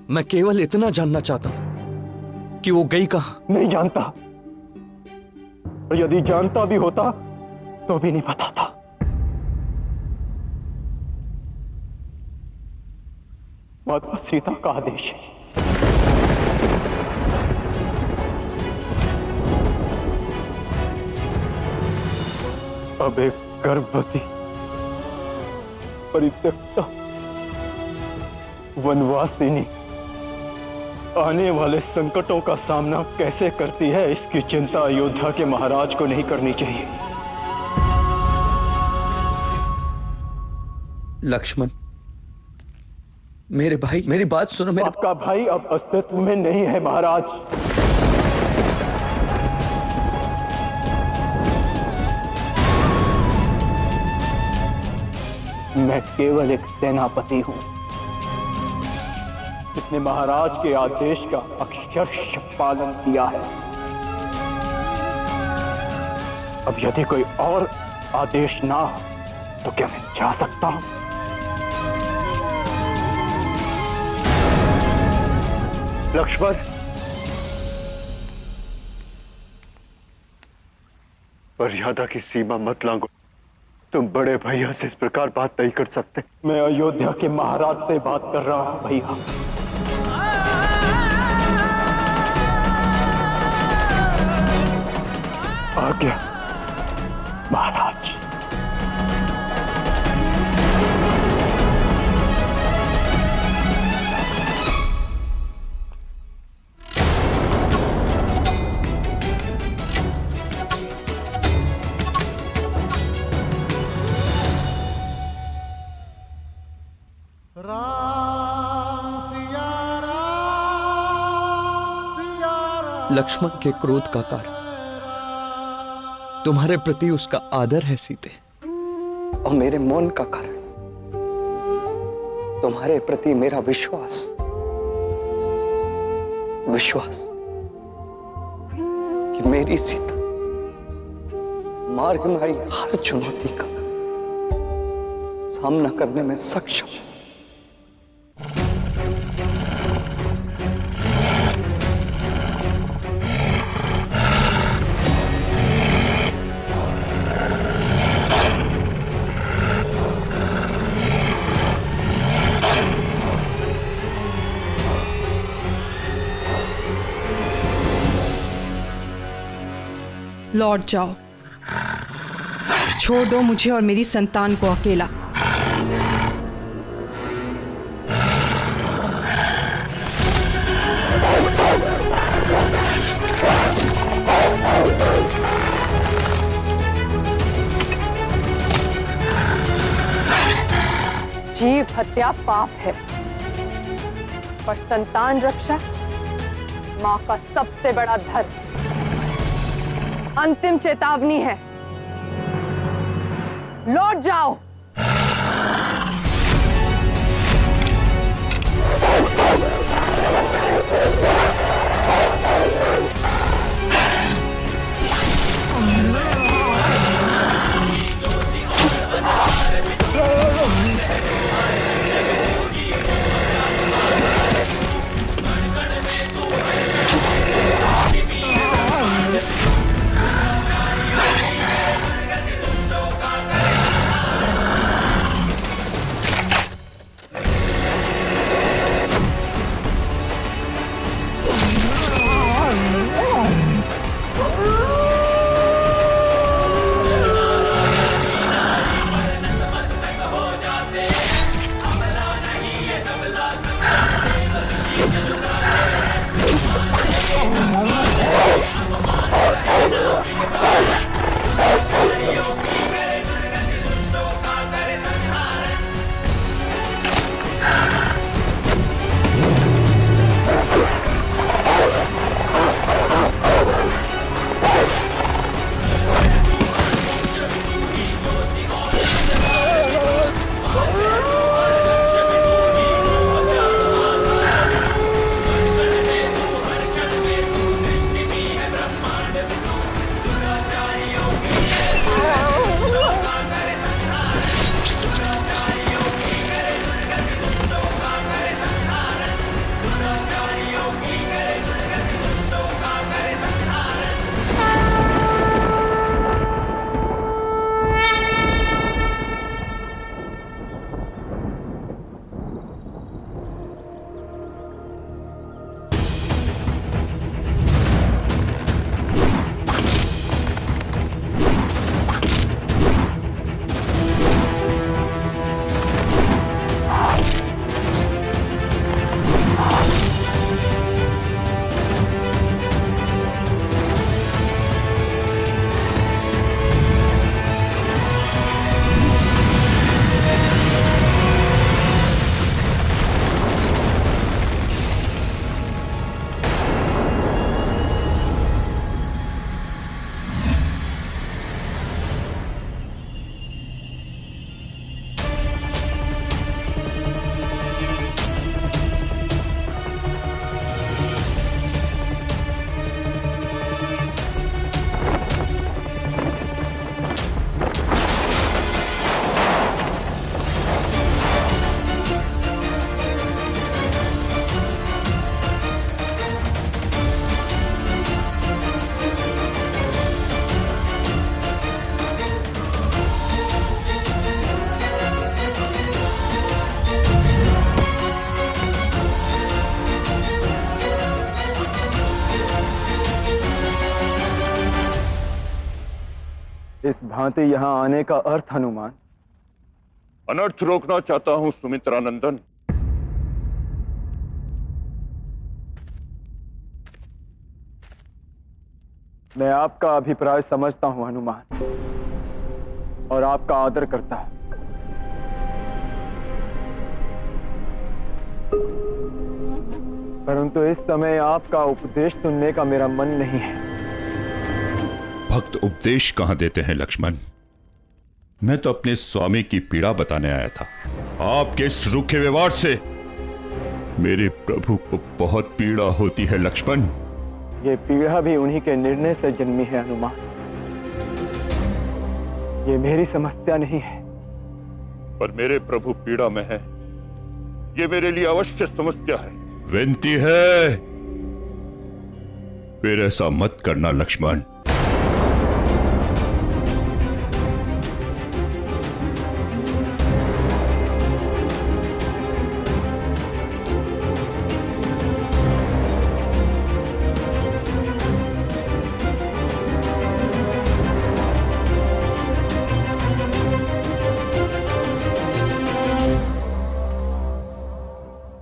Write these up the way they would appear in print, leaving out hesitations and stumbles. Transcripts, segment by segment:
मैं केवल इतना जानना चाहता हूं कि वो गई कहां। नहीं जानता, और यदि जानता भी होता तो भी नहीं बताता। माता सीता का आदेश है। अब एक गर्भवती परित्यक्ता वनवासिनी आने वाले संकटों का सामना कैसे करती है, इसकी चिंता अयोध्या के महाराज को नहीं करनी चाहिए। लक्ष्मण, मेरे भाई, मेरी बात सुनो। आपका भाई अब अस्तित्व में नहीं है महाराज। मैं केवल एक सेनापति हूं जिसने महाराज के आदेश का अक्षरशः पालन किया है। अब यदि कोई और आदेश ना हो तो क्या मैं जा सकता हूं? लक्ष्मण, मर्यादा की सीमा मत लांघो। तुम बड़े भैया से इस प्रकार बात नहीं कर सकते। मैं अयोध्या के महाराज से बात कर रहा हूं भैया। आज्ञा महाराज। लक्ष्मण के क्रोध का कारण तुम्हारे प्रति उसका आदर है सीते, और मेरे मौन का कारण तुम्हारे प्रति मेरा विश्वास कि मेरी सीता मार्ग में आई हर चुनौती का सामना करने में सक्षम है। लौट जाओ, छोड़ दो मुझे और मेरी संतान को अकेला। जीव हत्या पाप है, पर संतान रक्षा मां का सबसे बड़ा धर्म। अंतिम चेतावनी है, लौट जाओ। भांति यहाँ आने का अर्थ हनुमान? अनर्थ रोकना चाहता हूं सुमित्रानंदन। मैं आपका अभिप्राय समझता हूं हनुमान, और आपका आदर करता हूं। परंतु इस समय आपका उपदेश सुनने का मेरा मन नहीं है। भक्त उपदेश कहां देते हैं लक्ष्मण? मैं तो अपने स्वामी की पीड़ा बताने आया था। आपके इस रूखे व्यवहार से मेरे प्रभु को बहुत पीड़ा होती है लक्ष्मण। ये पीड़ा भी उन्हीं के निर्णय से जन्मी है हनुमान। ये मेरी समस्या नहीं है। पर मेरे प्रभु पीड़ा में है, ये मेरे लिए अवश्य समस्या है। विनती है, फिर ऐसा मत करना लक्ष्मण।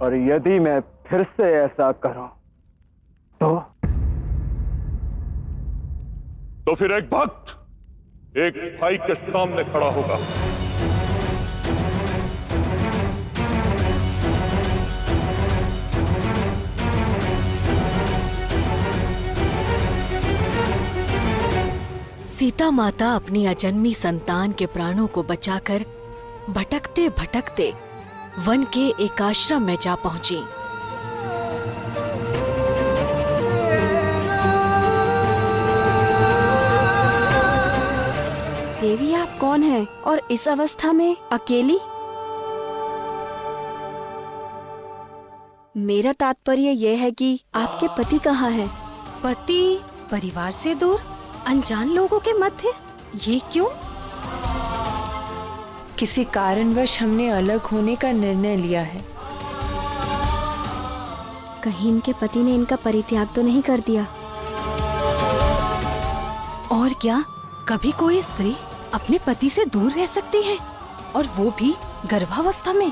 और यदि मैं फिर से ऐसा करूं तो फिर एक भक्त एक भाई के सामने खड़ा होगा। सीता माता अपनी अजन्मी संतान के प्राणों को बचाकर भटकते भटकते वन के एक आश्रम में जा पहुंची। देवी, आप कौन हैं और इस अवस्था में अकेली? मेरा तात्पर्य यह है कि आपके पति कहाँ हैं? पति परिवार से दूर, अनजान लोगों के मध्य? ये क्यों? किसी कारणवश हमने अलग होने का निर्णय लिया है। कहीं इनके पति ने इनका परित्याग तो नहीं कर दिया? और क्या कभी कोई स्त्री अपने पति से दूर रह सकती है, और वो भी गर्भावस्था में?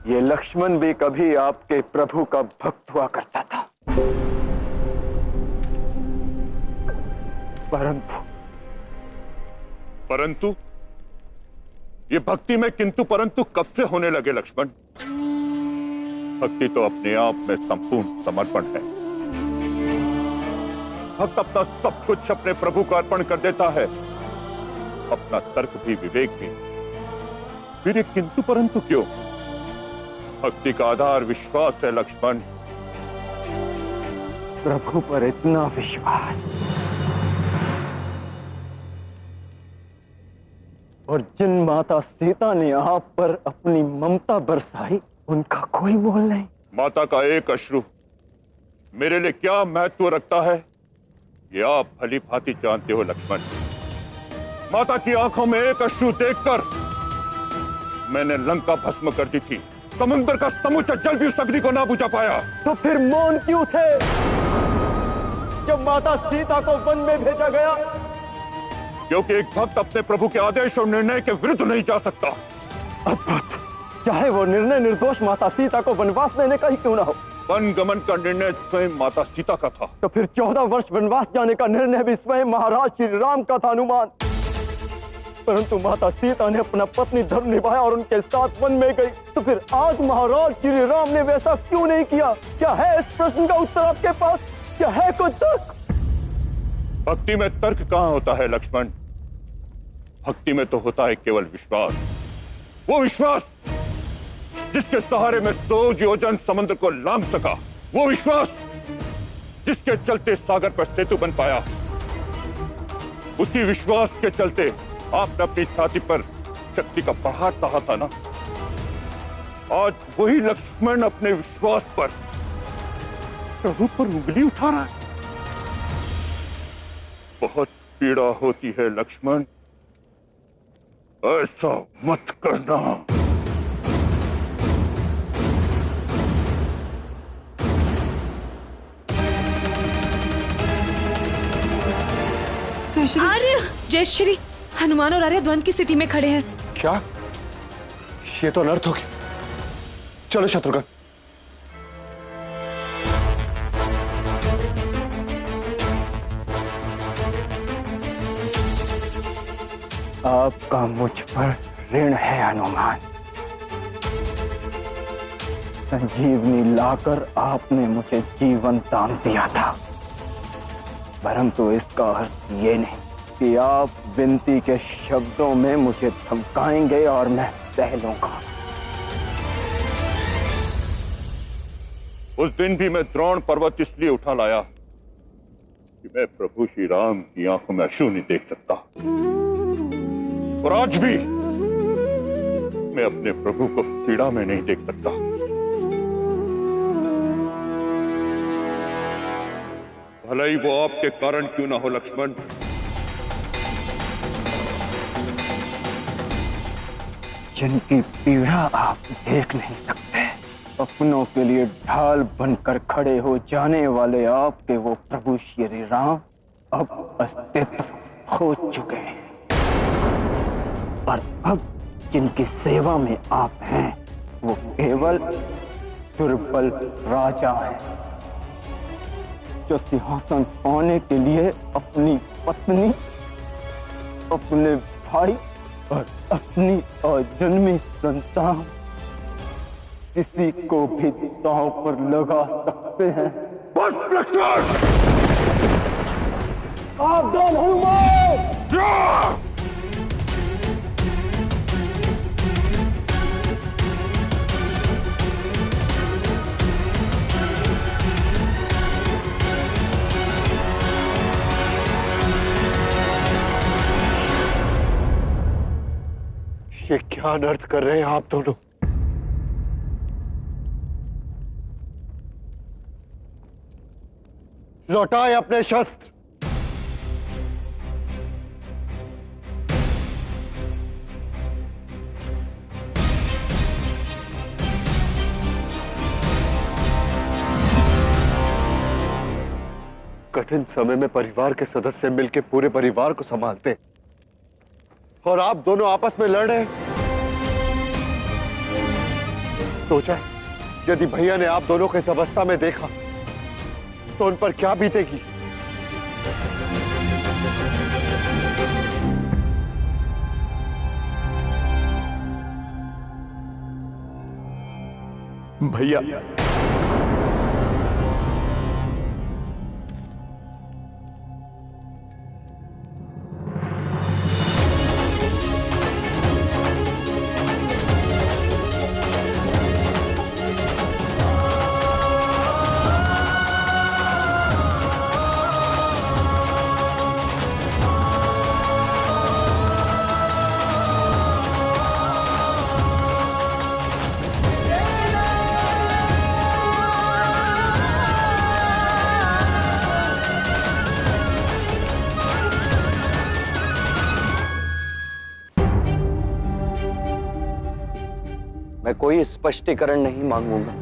ये लक्ष्मण भी कभी आपके प्रभु का भक्त हुआ करता था, परंतु ये भक्ति में किंतु परंतु कब से होने लगे लक्ष्मण? भक्ति तो अपने आप में संपूर्ण समर्पण है। भक्त अपना सब कुछ अपने प्रभु को अर्पण कर देता है, अपना तर्क भी, विवेक भी। फिर ये किंतु परंतु क्यों? भक्ति का आधार विश्वास है लक्ष्मण। प्रभु पर इतना विश्वास, और जिन माता सीता ने आप पर अपनी ममता बरसाई, उनका कोई मोल नहीं। माता का एक अश्रु मेरे लिए क्या महत्व रखता है, ये आप भली भांति जानते हो लक्ष्मण। माता की आंखों में एक अश्रु देखकर मैंने लंका भस्म कर दी थी। समुद्र का समूचा जल भी उस अग्नि को ना बुझा पाया। तो फिर मौन क्यों थे जब माता सीता को वन में भेजा गया? क्योंकि एक भक्त अपने प्रभु के आदेश और निर्णय के विरुद्ध नहीं जा सकता। अद्भुत! चाहे वो निर्णय निर्दोष माता सीता को वनवास देने का ही क्यों ना हो। वन गमन का निर्णय स्वयं माता सीता का था। तो फिर 14 वर्ष वनवास जाने का निर्णय भी स्वयं महाराज श्री राम का था हनुमान। परंतु माता सीता ने अपना पत्नी धर्म निभाया और उनके साथ वन में गई। तो फिर आज महाराज श्री राम ने वैसा क्यों नहीं किया? क्या है इस प्रश्न का उत्तर आपके पास? क्या है कोई तर्क? भक्ति में तर्क कहां होता है लक्ष्मण? भक्ति में तो होता है केवल विश्वास। वो विश्वास जिसके सहारे में 100 योजन समुद्र को लांघ सका। वो विश्वास जिसके चलते सागर पर सेतु बन पाया। उसी विश्वास के चलते आपने अपनी छाती पर शक्ति का पहाड़ सहा था ना। आज वही लक्ष्मण अपने विश्वास पर प्रभु पर उंगली उठा रहा है। बहुत पीड़ा होती है लक्ष्मण, ऐसा मत करना। आर्य, जय श्री हनुमान और आर्य द्वंद की स्थिति में खड़े हैं। क्या? ये तो अनर्थ हो गया। चलो शत्रुघ्न। आपका मुझ पर ऋण है हनुमान। संजीवनी लाकर आपने मुझे जीवन दान दिया था, परंतु इसका अर्थ ये नहीं कि आप विनती के शब्दों में मुझे धमकाएंगे और मैं सह लूंगा। उस दिन भी मैं द्रोण पर्वत इसलिए उठा लाया कि मैं प्रभु श्री राम की आंखों में अश्रु नहीं देख सकता, और आज भी मैं अपने प्रभु को पीड़ा में नहीं देख सकता। भले ही वो आपके कारण क्यों ना हो लक्ष्मण, जिनकी पीड़ा आप देख नहीं सकते, अपनों के लिए ढाल बनकर खड़े हो जाने वाले आपके वो प्रभु श्री राम अब अस्तित्व खो चुके हैं, और अब जिनकी सेवा में आप हैं वो केवल दुर्बल राजा हैं, जो सिंहासन पाने के लिए अपनी पत्नी, अपने भाई और अपनी अजन्मी संतान किसी को भी दांव पर लगा सकते हैं। बस लक्ष्मण! सावधान हनुमान! ये क्या अनर्थ कर रहे हैं आप दोनों? लौटाए अपने शस्त्र। कठिन समय में परिवार के सदस्य मिलकर पूरे परिवार को संभालते हैं, और आप दोनों आपस में लड़ रहे हैं। सोचा यदि भैया ने आप दोनों को इस अवस्था में देखा तो उन पर क्या बीतेगी। भैया, मैं कोई स्पष्टीकरण नहीं मांगूंगा,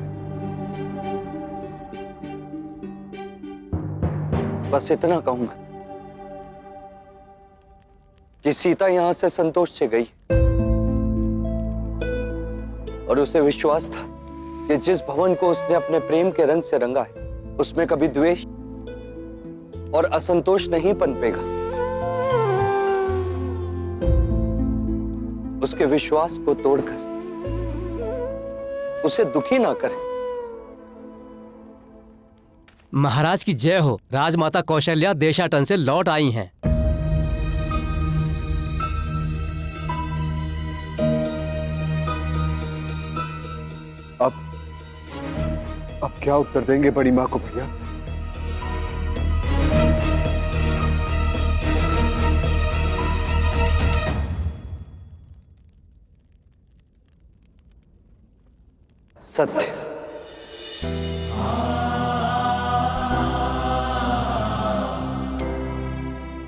बस इतना कहूंगा कि सीता यहां से संतोष से गई और उसे विश्वास था कि जिस भवन को उसने अपने प्रेम के रंग से रंगा है उसमें कभी द्वेष और असंतोष नहीं पनपेगा। उसके विश्वास को तोड़कर उसे दुखी ना करे। महाराज की जय हो। राजमाता कौशल्या देशाटन से लौट आई हैं। अब क्या उत्तर देंगे बड़ी माँ को भैया? सत्य।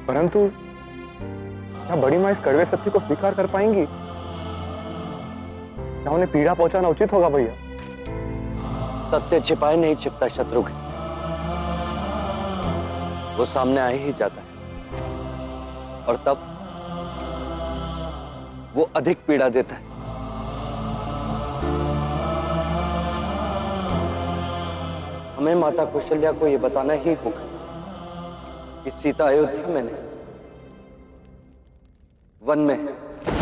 परंतु क्या बड़ी माँ इस कड़वे सत्य को स्वीकार कर पाएंगी? क्या उन्हें पीड़ा पहुंचाना उचित होगा भैया? सत्य छिपाए नहीं छिपता शत्रुघ्न, वो सामने आ ही जाता है। और तब वो अधिक पीड़ा देता है। हमें माता कौशल्या को यह बताना ही होगा कि सीता अयोध्या में नहीं, वन में है।